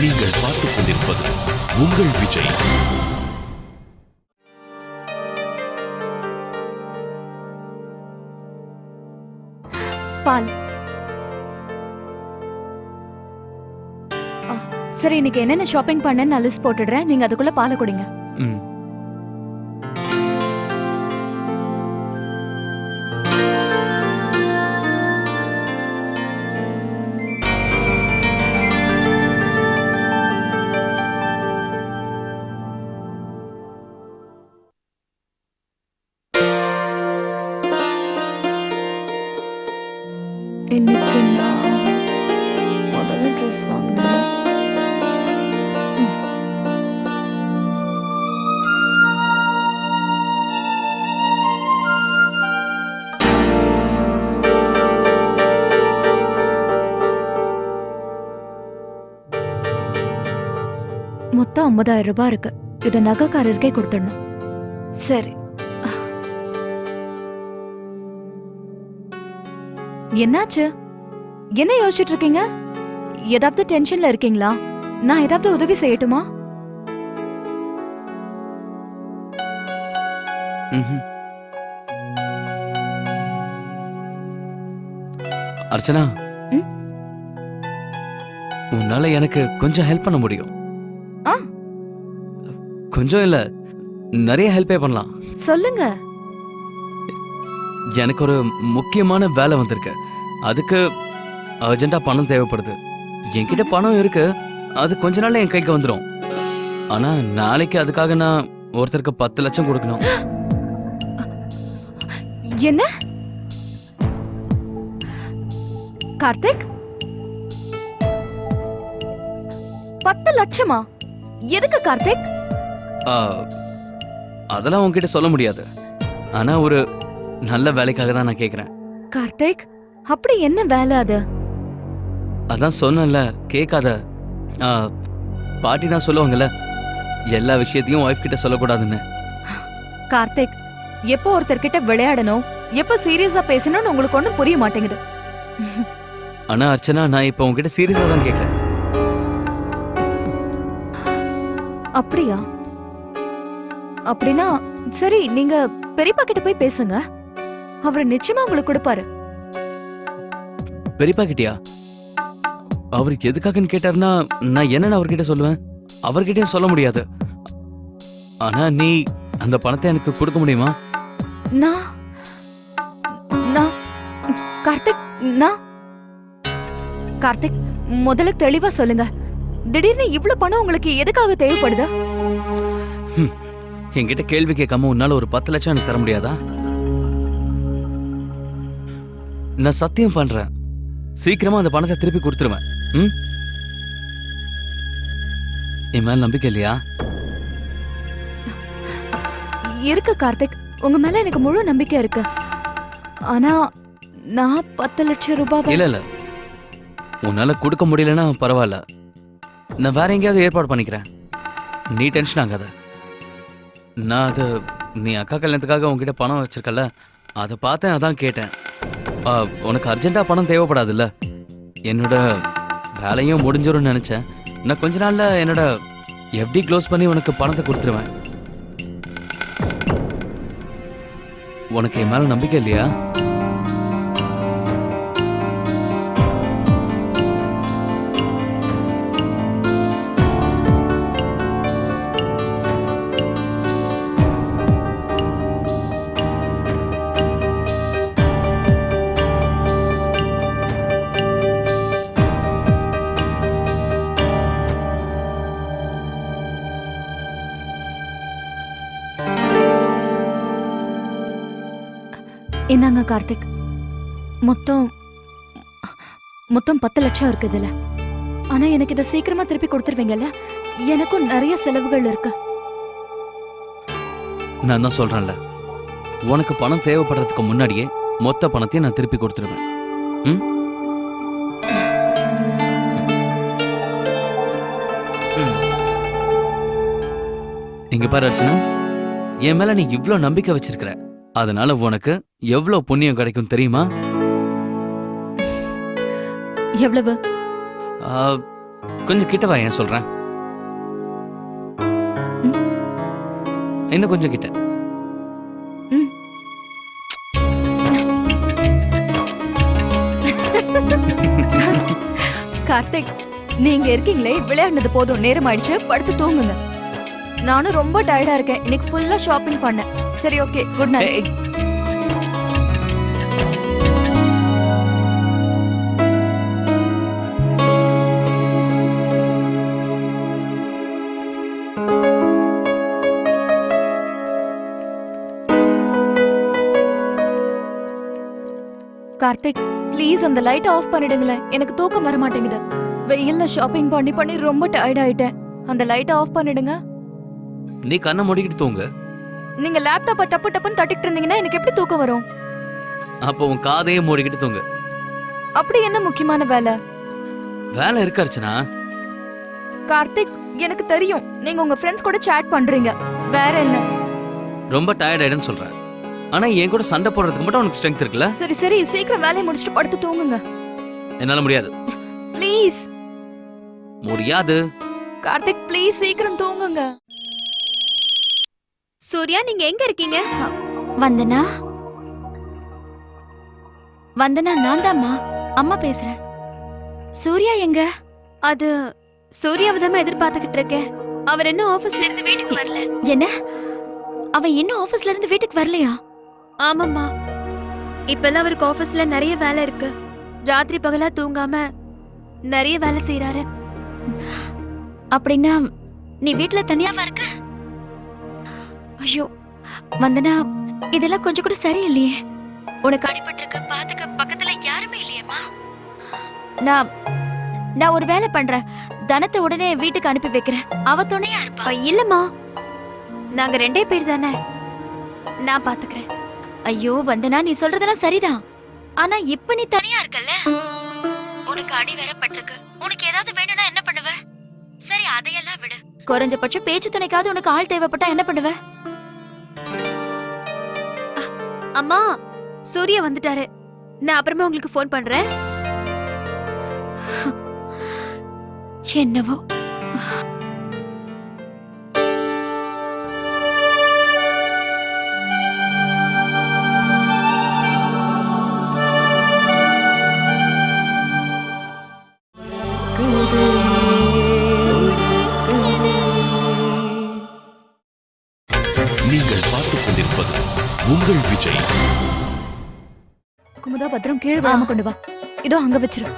நீங்கள் பார்த்துக் கொண்டிருப்பது உங்கள் விஜய். பால். சரி, இன்னைக்கு என்னென்ன ஷாப்பிங் பண்ணேன்னு நான் லிஸ்ட் போட்டுடுறேன். நீங்க அதுக்குள்ள பாலை குடிங்க. இன்னைக்கு நான் முதல்ல ட்ரெஸ் வாங்கினேன். மொத்தம் 50,000 ரூபாய் இருக்கு. இதை நகைக்காரருக்கே கொடுத்துடணும். சரி, என்னாச்சு? என்ன யோசிச்சுட்டு இருக்கீங்க? ஏதாவது டென்ஷன்ல இருக்கீங்களா? நான் ஏதாவது உதவி செய்யட்டுமா? அர்ச்சனா, உன்னால எனக்கு கொஞ்சம் ஹெல்ப் பண்ண முடியும். கொஞ்சம் இல்ல, நிறைய ஹெல்ப்பே பண்ணலாம். சொல்லுங்க. எனக்கு ஒரு முக்கியமான வேலை வந்திருக்கு. அதுக்கு அர்ஜென்ட்டா பணம் தேவைப்படுது. என்கிட்ட பணம் இருக்கு, அது கொஞ்ச நாள்ல என் கைக்கு வந்துடும். ஆனா நாளைக்கு அதுக்காக நான் ஒருத்தருக்கு 10 லட்சம் கொடுக்கணும். என்ன கார்த்திக்? 10 லட்சமா? எதுக்கு கார்த்திக்? அதெல்லாம் உன்கிட்ட சொல்ல முடியாது. ஆனா ஒரு நல்ல வேலைக்காக தான் நான் கேக்குறேன். கார்த்திக், அப்படி என்ன வேலை அது? அதான் சொன்னேன்ல, கேட்காத. பாட்டி தான் சொல்லுவாங்கல்ல, எல்லா விஷயத்தையும் ஒய்ஃப் கிட்ட சொல்லக்கூடாதுன்னு. கார்த்திக், எப்போ ஒருத்தர்கிட்ட விளையாடணும், எப்போ சீரியஸா பேசணும்னு உங்களுக்கு ஒண்ணும் புரிய மாட்டேங்குது. ஆனா அர்ச்சனா, நான் இப்ப உங்ககிட்ட சீரியஸா தான் கேக்குறேன். அப்படியா? அப்படின்னா சரி, நீங்க பெரியப்பா கிட்ட போய் பேசுங்க. அவர் நிச்சயமா உங்களுக்கு கொடுப்பாரு. பெரியப்பா கிட்டியா? அவருக்கு எதுக்காகன்னு கேட்டாருன்னா நான் என்னன்னு அவர்கிட்ட சொல்லுவேன்? அவர்கிட்டயும் சொல்ல முடியாது. ஆனா நீ அந்த பணத்தை எனக்கு கொடுக்க முடியுமா? நான் கார்த்திக், கார்த்திக், முதல்ல தெளிவா சொல்லுங்க. திடீர்னு இவ்ளோ பணம் உங்களுக்கு எதுக்காக தேவைப்படுது? என்கிட்ட கேள்வி கேட்காம உன்னால ஒரு 10 லட்சம் எனக்கு தர முடியாதா? நான் சத்தியம் பண்றேன், சீக்கிரமா அந்த பணத்தை திருப்பி கொடுத்துருவேன். என் மேல நம்பிக்கை இல்லையா? இருக்கு கார்த்திக், உங்க மேல எனக்கு முழு நம்பிக்கை இருக்கு. ஆனா நான் 10 லட்சம் ரூபாய் இல்ல, உன்னால கொடுக்க முடியலன்னா பரவாயில்ல, நான் வேற எங்கேயாவது ஏற்பாடு பண்ணிக்கிறேன். நீ டென்ஷன் ஆகாத. நான் அது நீ அக்கா கல்யாணத்துக்காக உங்ககிட்ட பணம் வச்சிருக்கல, அதை பார்த்தேன், அதான் கேட்டேன். உனக்கு அர்ஜென்ட்டா பணம் தேவைப்படாதுல்ல? என்னோட வேலையும் முடிஞ்சிரும்னு நினைச்சேன். நான் கொஞ்ச நாள்ல என்னோட எஃப்டி க்ளோஸ் பண்ணி உனக்கு பணத்தை கொடுத்துருவேன். உனக்கு என் மேல நம்பிக்கை இல்லையா? என்னங்க கார்த்திக், மொத்தம் 10 லட்சம் இருக்கு இதுல. ஆனா எனக்கு இதை சீக்கிரமா திருப்பி கொடுத்துருவீங்கல்ல? எனக்கும் நிறைய செலவுகள் இருக்கு. நான் தான் சொல்றேன்ல, உனக்கு பணம் தேவைப்படுறதுக்கு முன்னாடியே மொத்த பணத்தையும் நான் திருப்பி கொடுத்துருவேன். இங்க பாரு அர்ச்சனா, என் மேல நீ இவ்ளோ நம்பிக்கை வச்சிருக்கிற, அதனால உனக்கு எவ்வளவு புண்ணியம் கிடைக்கும் தெரியுமா? எவ்வளவு? கொஞ்சம் கிட்ட வா, ஏன் சொல்றேன். இன்னும் கொஞ்சம் கிட்ட. ம். கார்த்திக், நீங்க இருக்கீங்களே, விளையாடுனது போதும், நேரம் ஆயிடுச்சு, படுத்து தூங்குங்க. நானும் ரொம்ப டயர்டா இருக்கேன், இன்னைக்கு ஃபுல்லா ஷாப்பிங் பண்ணேன். சரி, ஓகே, குட் நைட். ஏய், கார்த்திக், ப்ளீஸ் அந்த லைட் ஆஃப் பண்ணிடுங்களேன், எனக்கு தூக்கம் வர மாட்டேங்குது. வெயில்ல ஷாப்பிங் பண்ணி பண்ணி ரொம்ப டயர்ட் ஆயிட்டேன். அந்த லைட் ஆஃப் பண்ணிடுங்க. நீ கண்ணை மூடிக்கிட்டு தூங்கு. நீங்க லேப்டாப்ப டப்பு டப்புன்னு தட்டிட்டு இருந்தீங்கன்னா எனக்கு எப்படி தூக்கம் வரும்? அப்போ உன் காதையே மூடிக்கிட்டு தூங்கு. அப்படி என்ன முக்கியமான வேலை? வேலை இருக்கு அர்ச்சனா. கார்த்திக், எனக்கு தெரியும் நீங்க உங்க ஃப்ரெண்ட்ஸ் கூட சாட் பண்றீங்க. வேற என்ன? ரொம்ப டயர்ட் ஆயிடுன்னு சொல்ற. ஆனா என் கூட சண்டை போடுறதுக்கு மட்டும் உனக்கு ஸ்ட்ரென்த் இருக்குல்ல? சரி சரி, சீக்கிரம் வேலையை முடிச்சுட்டு படுத்து தூங்குங்க. என்னால முடியாது. ப்ளீஸ். முடியாது. கார்த்திக், ப்ளீஸ் சீக்கிரம் தூங்குங்க. சூர்யா, நீங்க எங்க இருக்கீங்க? வந்தனா வந்தனா நான் தாம்மா, அம்மா பேசுறேன். சூர்யா எங்க? அது சூர்யாவை தான் எதிர்பார்த்துக்கிட்டு இருக்கேன். அவர் இன்னும் ஆபீஸ்ல இருந்து வீட்டுக்கு வரல. என்ன, அவன் இன்னும் ஆபீஸ்ல இருந்து வீட்டுக்கு வரலையா? ஆமாம்மா, இப்பெல்லாம் அவருக்கு ஆபீஸ்ல நிறைய வேலை இருக்கு. ராத்திரி பகலா தூங்காம நிறைய வேலை செய்யறாரு. அப்படின்னா நீ வீட்ல தனியாவா இருக்க? ஐயோ வந்தனா, இதெல்லாம் கொஞ்சம் கூட சரியில்லையே. உனக்கு அடிபட்டிருக்க, பாத்துக்க பக்கத்துல யாருமே இல்லையேம்மா. நான் நான் ஒரு வேலை பண்றேன். தனத்தை உடனே வீட்டுக்கு அனுப்பி வைக்கிறேன், அவ துணையா இருப்பா. இல்லம்மா, நாங்க 2 பேர் தானே, நான் பாத்துக்கிறேன். ஐயோ வந்தனா, நீ சொல்றதெல்லாம் சரிதான். ஆனா இப்ப நீ தனியா இருக்கல்ல, உனக்கு அடி வேற பட்டிருக்கு. உனக்கு ஏதாவது வேணும்னா என்ன பண்ணுவ? சரி, அதையெல்லாம் விடு. குறைஞ்சபட்சம் பேச்சு துணைக்காவது உனக்கு ஆள் தேவைப்பட்டா என்ன பண்ணுவ? அம்மா, சூர்யா வந்துட்டாரு. நான் அப்புறமா உங்களுக்கு ஃபோன் பண்றேன். என்னவோ. நீங்கள் பார்த்துக் கொண்டிருப்பது உங்கள் விஜய். குமுதா, பத்திரம் கீழே விழாம கொண்டு வா. இதோ அங்க வச்சிரு.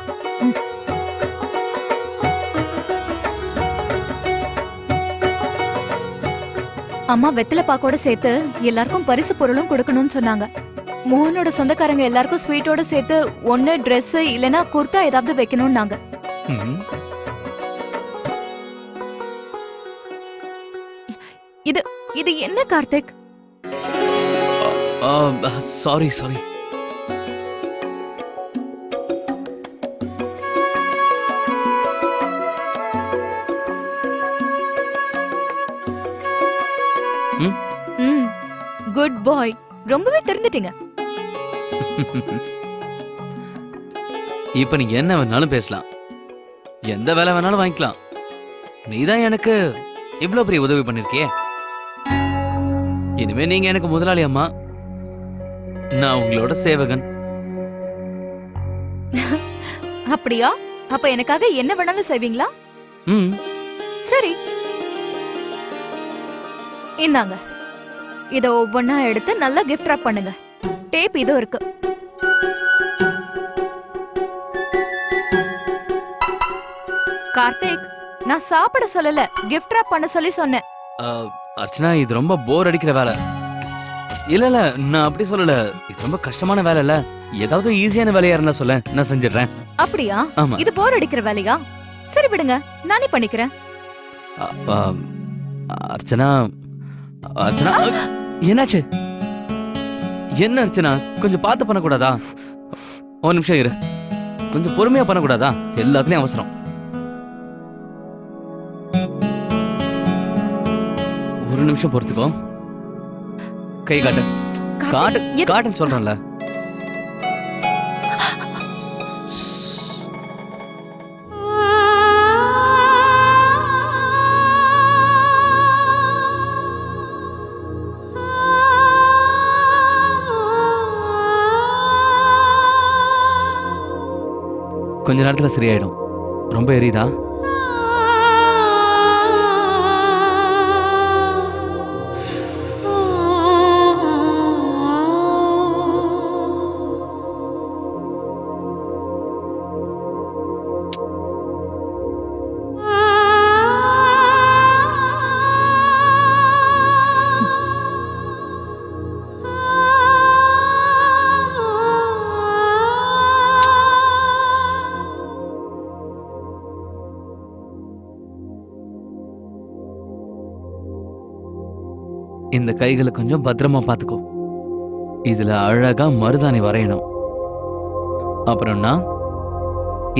அம்மா வெத்தலை பாக்கோட சேர்த்து எல்லாருக்கும் பரிசு பொருளும் கொடுக்கணும்னு சொன்னாங்க. மோகனோட சொந்தக்காரங்க எல்லாருக்கும் ஸ்வீட்டோட சேர்த்து ஒண்ணு Dress இல்லனா குர்தா ஏதாவது வைக்கணும்னாங்க. ம். இது இது என்ன Karthik? Sorry sorry. Good boy, ரொம்பவே தெரிஞ்சிட்டீங்க. இப்ப நீ என்ன வேணாலும் பேசலாம், எந்த வேலை வேணாலும் வாங்கிக்கலாம். நீதான் எனக்கு இவ்வளவு பெரிய உதவி பண்ணிருக்கியே. இனிமே நீங்க எனக்கு முதலாளி அம்மா, நான் உங்களோட சேவகன். அப்படியா? அப்ப எனக்காக என்ன வேணாலும் செய்வீங்களா? ம். சரி, இந்தாங்க. இத ஒவ்வொன்னா எடுத்து நல்லா கிஃப்ட் ராப் பண்ணுங்க. டேப் இதோ இருக்கு. கார்த்திக், நான் சாப்பிட சொல்லல, கிஃப்ட் ராப் பண்ண சொல்லி சொன்னேன். அர்ச்சனா, இது ரொம்ப போர் அடிக்கிற வேலை. இல்ல இல்ல, நான் அப்படி சொல்லல. இது ரொம்ப கஷ்டமான வேலை இல்ல. ஏதாவது ஈஸியான வேலையா இருந்தா சொல்ல, நான் செஞ்சிடுறேன். அப்படியா? ஆமா. இது போர் அடிக்கிற வேலையா? சரி விடுங்க, நானே பண்ணிக்கிறேன். அர்ச்சனா, அர்ச்சனா, என்னாச்சு? என்ன அர்ச்சனா, கொஞ்சம் பார்த்து பண்ணக்கூடாதா? ஒரு நிமிஷம் இரு, கொஞ்சம் பொறுமையா பண்ணக்கூடாதா? எல்லாத்துலயும் அவசரம். ஒரு நிமிஷம் பொறுத்துக்கோ. கை காட்டு, காட்டு, காட்டுன்னு சொல்றேன்ல. கொஞ்ச நேரத்துல சரியாயிடும். ரொம்ப எரியுதா? இந்த கைகளை கொஞ்சம் பத்திரமா பார்த்துக்கோ. இதுல அழகா மருதாணி வரையணும். அப்புறம் நான்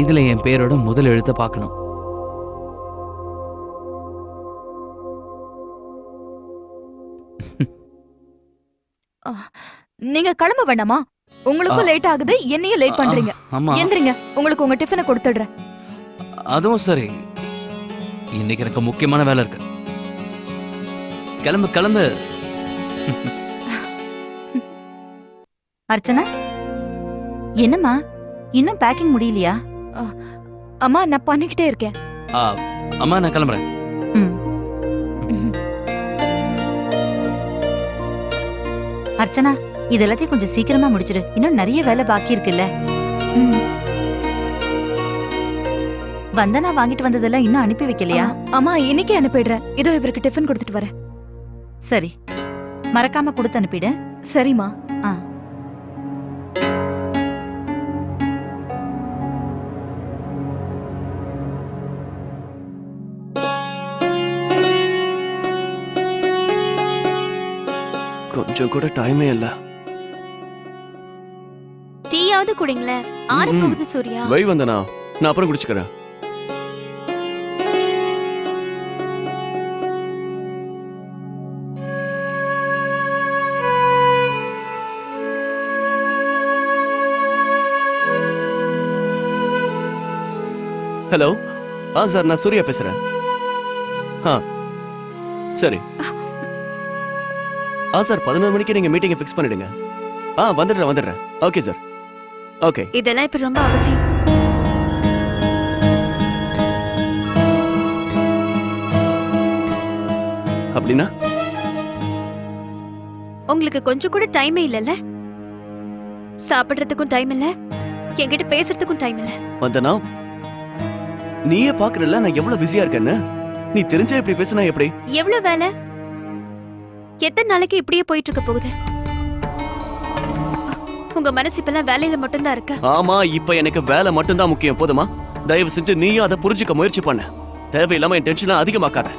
இதுல என் பேரோட முதல் எழுத்த பார்க்கணும். நீங்க கிளம்ப வேண்டாமா? உங்களுக்கும் லேட் ஆகுது, என்னையும் லேட் பண்றீங்க. ஆமா, எந்திரிங்க, உங்களுக்கு உங்க டிஃபனை கொடுத்துடுறேன். அதுவும் சரி. இன்னைக்கு எனக்கு முக்கியமான வேலை இருக்கு. கிளம்பு கிளம்பு. அர்ச்சனா, என்னம்மா இன்னும் பேக்கிங் முடியலையா? அம்மா, நான் பண்ணிக்கிட்டே இருக்கேன். ஆ, அம்மா நான் கிளம்புறேன். ம். அர்ச்சனா, இது எல்லாத்தையும் கொஞ்சம் சீக்கிரமா முடிச்சிடு. இன்னும் நிறைய வேலை பாக்கி இருக்குல்ல. வந்தனா வாங்கிட்டு வந்ததெல்லாம் இன்னும் அனுப்பி வைக்கலையா? அம்மா, இன்னைக்கே அனுப்பிடுறேன். இதோ இவருக்கு டிஃபன் கொடுத்துட்டு வரேன். சரி, மறக்காம கொடுத்து அனுப்பிடு. சரிம்மா. ஆ. கொஞ்சம் கூட டைமே இல்ல. டீயாவது குடிங்களேன். ஆற போகுது சூர்யா. வை வந்தனா, நான் அப்புறம் குடிச்சுக்கிறேன். ஹலோ. சார், நான் சூர்யா பேசுறேன். சரி. சார், 11 மணிக்கு நீங்க மீட்டிங்கை ஃபிக்ஸ் பண்ணிடுங்க. வந்துடுறேன். Okay sir. ஓகே. இதெல்லாம் இப்ப ரொம்ப அவசியம். அப்படின்னா உங்களுக்கு கொஞ்சம் கூட டைமே இல்லல்ல? சாப்பிடுறதுக்கும் டைம் இல்ல, என்கிட்ட பேசுறதுக்கும் டைம் இல்ல. வந்தனா, நீயே பாக்குறல நான் எவ்வளவு பிஸியா இருக்கேன்னு. நீ தெரிஞ்சே இப்படி பேசினா எப்படி? எவ்வளவு வேலை? எத்தனை நாளைக்கு இப்படியே போயிட்டு இருக்க போகுது? உங்க மனசு இப்பெல்லாம் வேலையில மட்டும்தான் இருக்கு. ஆமா, இப்ப எனக்கு வேலை மட்டும்தான் முக்கியம். போதுமா? தயவு செஞ்சு நீயும் அதை புரிஞ்சுக்க முயற்சி பண்ண. தேவையில்லாம என் டென்ஷனை அதிகமாக்காத.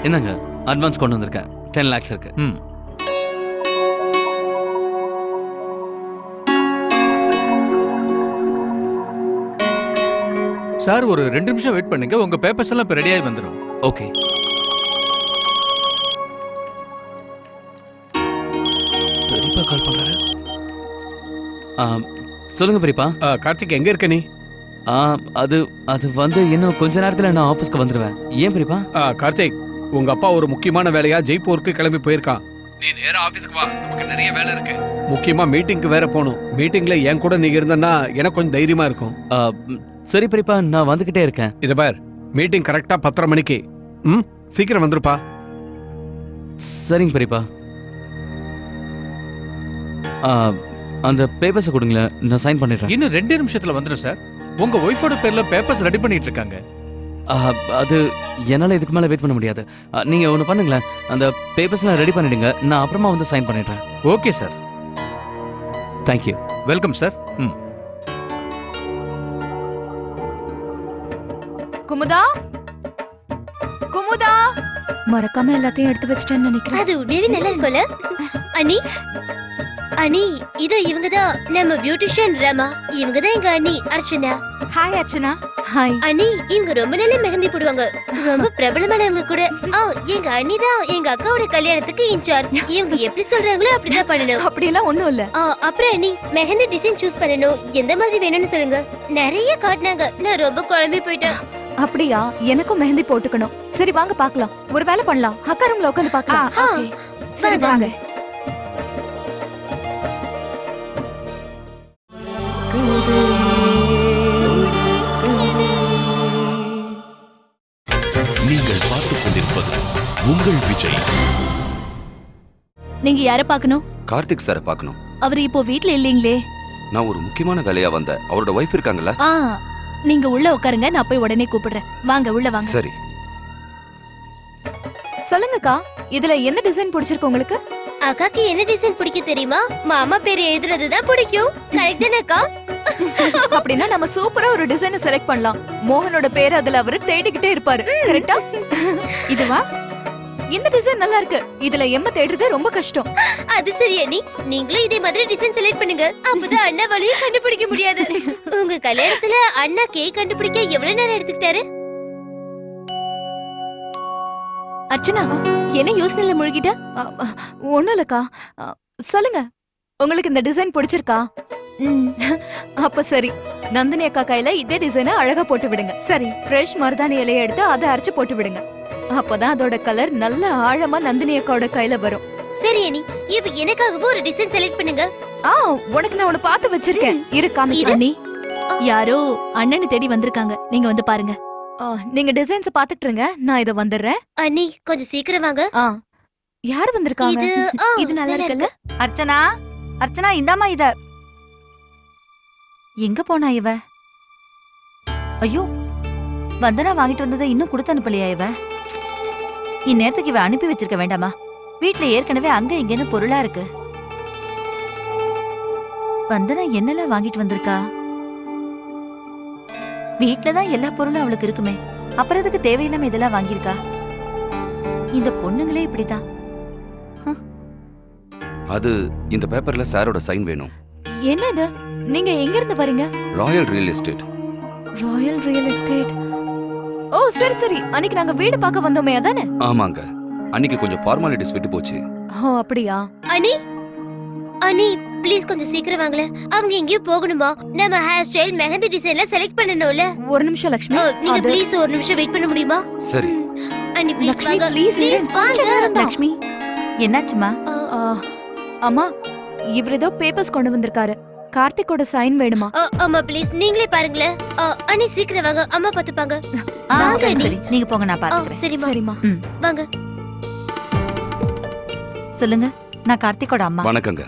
என்னங்க, அட்வான்ஸ் கொண்டு வந்திருக்கேன். 10 lakhs இருக்கு. சார், ஒரு 2 நிமிஷம் வெயிட் பண்ணுங்க. உங்க பேப்பர்ஸ் எல்லாம் இப்ப ரெடியாகி வந்துடும். ஓகே. பெரியப்பா கால் பண்றாரு. சொல்லுங்க பெரியப்பா. கார்த்திக், எங்க இருக்க நீ? அது அது வந்து இன்னும் கொஞ்ச நேரத்துல நான் ஆபீஸ்க்கு வந்துருவேன். ஏன் பெரியப்பா? கார்த்திக், உங்க அப்பா ஒரு முக்கியமான வேலையா ஜெய்ப்பூருக்கு கிளம்பி போயிருக்கான். நீ நேரா ஆபீஸ்க்கு வா, நமக்கு நிறைய வேலை இருக்கு. முக்கியமா மீட்டிங்க்கு வேற போகணும். மீட்டிங்ல என் கூட நீங்க இருந்தனா எனக்கு கொஞ்சம் தைரியமா இருக்கும். சரி பெரியப்பா, நான் வந்துகிட்டே இருக்கேன். இத பார், மீட்டிங் கரெக்டா 10:30 மணிக்கு. சீக்கிரம் வந்துருப்பா. சரிங்க பெரியப்பா. அந்த பேப்பர்ஸை கொடுங்களேன், நான் சைன் பண்ணிடுறேன். இன்னும் 2 நிமிஷத்துல வந்துடும் சார். உங்க ஒய்ஃபோட பேர்ல பேப்பர்ஸ் ரெடி பண்ணிட்டு இருக்காங்க. அது என்னால இதுக்கு மேல வெயிட் பண்ண முடியாது. நீங்க ஒண்ணு பண்ணுங்களேன், அந்த பேப்பர்ஸ்லாம் ரெடி பண்ணிடுங்க, நான் அப்புறமா வந்து சைன் பண்ணிடுறேன். Okay sir. Thank you. Welcome sir. Kumudha, Kumudha, மறக்காம எல்லாத்தையும் எடுத்து வச்சிட்டேன்னு நினைக்கிறேன். அது உடனே நல்லா இருக்கும்ல. அனி, அனி, இது இவங்கதான் நம்ம பியூட்டிஷியன் ரமா. இவங்கதான் எங்க அண்ணி அர்ச்சனா. ஹாய் அர்ச்சனா. ஹாய். அனி, இவங்க ரொம்ப நல்ல மெஹந்தி போடுவாங்க. ரொம்ப பிரபலமானவங்க கூட. எங்க அண்ணி தான் எங்க அக்காவோட கல்யாணத்துக்கு இன்சார்ஜ். இவங்க எப்படி சொல்றாங்களோ அப்படிதான் பண்ணணும். அப்படியெல்லாம் ஒண்ணும் இல்ல. அப்புறம் அண்ணி, மெஹந்தி டிசைன் சூஸ் பண்ணணும். எந்த மாதிரி வேணும்னு சொல்லுங்க. நிறைய காட்டினாங்க, நான் ரொம்ப குழம்பி போயிட்டேன். அப்படியா? எனக்கும் மெஹந்தி போட்டுக்கணும். சரி வாங்க பார்க்கலாம். ஒரு வேலை பண்ணலாம். அக்கா ரூம்ல உட்காந்து பார்க்கலாம். ஓகே சரி வாங்க. நீங்கள் பார்த்துக் கொண்டிருப்பது உங்கள் விஜய். நீங்க யார பார்க்கணும்? கார்த்திக் சாரை பார்க்கணும். அவர் இப்போ வீட்ல இல்லீங்களே. நான் ஒரு முக்கியமான வேலையா வந்தேன். அவரோட ஒய்ஃப் இருக்காங்கல்ல? நீங்க உள்ள உட்காருங்க, நான் போய் உடனே கூப்பிடுறேன். வாங்க உள்ள வாங்க. சரி. சொல்லுங்கக்கா, இதுல எந்த டிசைன் பிடிச்சிருக்கு உங்களுக்கு? அக்காக்கு என்ன டிசைன் பிடிக்கும் தெரியுமா? மாமா பேர் எழுதுறதுதான் பிடிக்கும். கரெக்ட் தானக்கா? அப்படின்னா நம்ம சூப்பரா ஒரு டிசைனை செலக்ட் பண்ணலாம். மோகனோட பேர் அதுல அவரு தேடிக்கிட்டே இருப்பாரு. கரெக்டா? இதுவா? இந்த டிசைன் நல்லா இருக்கு. இதுல எம்ம தேடுறது ரொம்ப கஷ்டம். அது சரி அண்ணி, நீங்களும் இதே மாதிரி டிசைன் செலக்ட் பண்ணுங்க. அப்பதான் அண்ணா வழியும் கண்டுபிடிக்க முடியாது. உங்க கல்யாணத்துல அண்ணா கேக் கண்டுபிடிக்க எவ்வளவு நேரம் எடுத்துக்கிட்டாரு? அர்ச்சனா, என்ன யோசனையில முழுகிட்ட? ஒண்ணும் இல்லக்கா. சொல்லுங்க, உங்களுக்கு இந்த டிசைன் பிடிச்சிருக்கா? அப்ப சரி, நந்தினி அக்கா கையில இதே டிசைனை அழகா போட்டு விடுங்க. சரி, ஃப்ரெஷ் மருதாணி இலையை எடுத்து அதை அரைச்சு போட்டு விடுங்க. அப்பதான் அதோட கலர் நல்ல ஆழமா நந்தினி அக்காவோட கையில வரும். சரி அண்ணி, இப்ப எனக்காகவும் ஒரு டிசைன் செலக்ட் பண்ணுங்க. உனக்கு நான் ஒன்னு பார்த்து வச்சிருக்கேன். இரு காமிக்கிறேன். அண்ணி, யாரோ அண்ணனை தேடி வந்திருக்காங்க. நீங்க வந்து பாருங்க. நீங்க டிசைன்ஸ் பாத்துட்டு இருங்க, நான் இத வந்துடுறேன். அண்ணி கொஞ்சம் சீக்கிரம் வாங்க. யார் வந்திருக்காங்க? இது நல்லா இருக்குல்ல? அர்ச்சனா, அர்ச்சனா இந்தாமா இத. எங்க போனா இவ? ஐயோ, வந்தனா வாங்கிட்டு வந்ததை இன்னும் கொடுத்து அனுப்பலையா இவ? இந்நேரத்துக்கு இவ அனுப்பி வச்சிருக்க வேண்டாமா? வீட்ல ஏற்கனவே அங்க இங்கன்னு பொருளா இருக்கு. வந்தனா என்னெல்லாம் வாங்கிட்டு வந்திருக்கா? வீட்லதான் எல்லா பொருளும் அவளுக்கு இருக்குமே, அப்புறம் எதுக்கு தேவையில்லாம இதெல்லாம் வாங்கியிருக்கா? இந்த பொண்ணுங்களே இப்படிதான். அது இந்த பேப்பர்ல சாரோட சைன் வேணும். என்னது? நீங்க எங்க இருந்து வரீங்க? Royal real estate. Royal real estate. Oh சரி சரி, அன்னைக்கு நாங்க வீடு பார்க்க வந்தோமே அதானே? ஆமாங்க, அன்னைக்கு கொஞ்சம் ஃபார்மாலிட்டிஸ் விட்டு போச்சு. ஓ அப்படியா? அண்ணி அண்ணி ப்ளீஸ் கொஞ்சம் சீக்கிரம் வாங்களே. அவங்க எங்கேயோ போகணுமா? நம்ம ஹேர் ஸ்டைல் மெஹந்தி டிசைன்ல செலக்ட் பண்ணனும்ல. ஒரு நிமிஷம் லட்சுமி. நீங்க ப்ளீஸ் ஒரு நிமிஷம் வெயிட் பண்ண முடியுமா? சரி. அண்ணி ப்ளீஸ் லட்சுமி வாங்க. ப்ளீஸ் வாங்க. லக்ஷ்மி, என்னாச்சுமா? அம்மா, இவர் ஏதோ பேப்பர்ஸ் கொண்டு வந்திருக்காரு. கார்த்திகோட சைன் வேணுமா? அம்மா ப்ளீஸ் நீங்களே பாருங்களேன். அண்ணி சீக்கிரம் வாங்க, அம்மா பாத்துப்பாங்க. வாங்க சரி, அண்ணி. சரி, நீங்க போங்க, நான் பாத்துக்கிறேன். சரிம்மா. சரிம்மா. வாங்க. சொல்லுங்க, நான் கார்த்திகோட அம்மா. வணக்கங்க.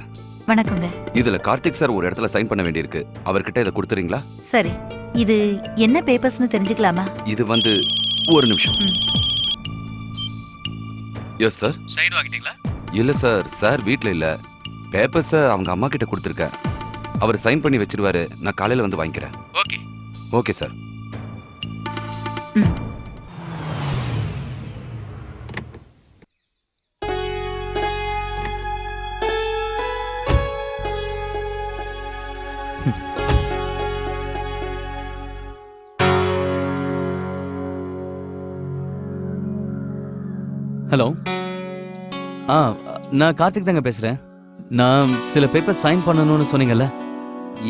வணக்கங்க. இதுல கார்த்திக் சார் ஒரு இடத்துல சைன் பண்ண வேண்டியிருக்கு. அவர்கிட்ட இதை கொடுத்துறீங்களா? சரி, இது என்ன பேப்பர்ஸ்னு தெரிஞ்சுக்கலாமா? இது வந்து ஒரு நிமிஷம். Yes sir. சைன் வாங்கிட்டீங்களா? இல்ல சார், சார் வீட்ல இல்ல. பேப்பர்ஸ அவங்க அம்மா கிட்ட கொடுத்துருக்கேன். அவர் சைன் பண்ணி வச்சிருவாரு. நான் காலையில வந்து வாங்கிக்கிறேன். ஓகே. Okay sir. ஹலோ. நான் கார்த்திக் தாங்க பேசுறேன். நான் சில பேப்பர் சைன் பண்ணணும்னு சொன்னீங்கல்ல,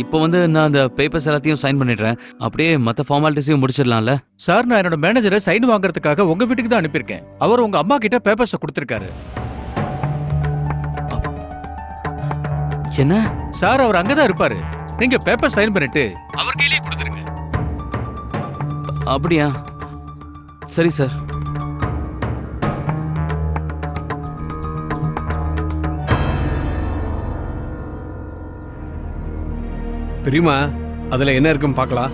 இப்போ வந்து நான் அந்த பேப்பர்ஸ் எல்லாத்தையும் சைன் பண்ணிடுறேன். அப்படியே மற்ற ஃபார்மாலிட்டிஸையும் முடிச்சிடலாம்ல? சார், நான் என்னோட மேனேஜரை சைன் வாங்குறதுக்காக உங்க வீட்டுக்கு தான் அனுப்பியிருக்கேன். அவர் உங்க அம்மா கிட்ட பேப்பர்ஸை கொடுத்திருக்காரு. என்ன சார், அவர் அங்கதான் இருப்பாரு. நீங்க பேப்பர் சைன் பண்ணிட்டு அவர் கையிலேயே கொடுத்துருங்க. அப்படியா? சரி சார். பெரியமா, அதுல என்ன இருக்குன்னு பார்க்கலாம்.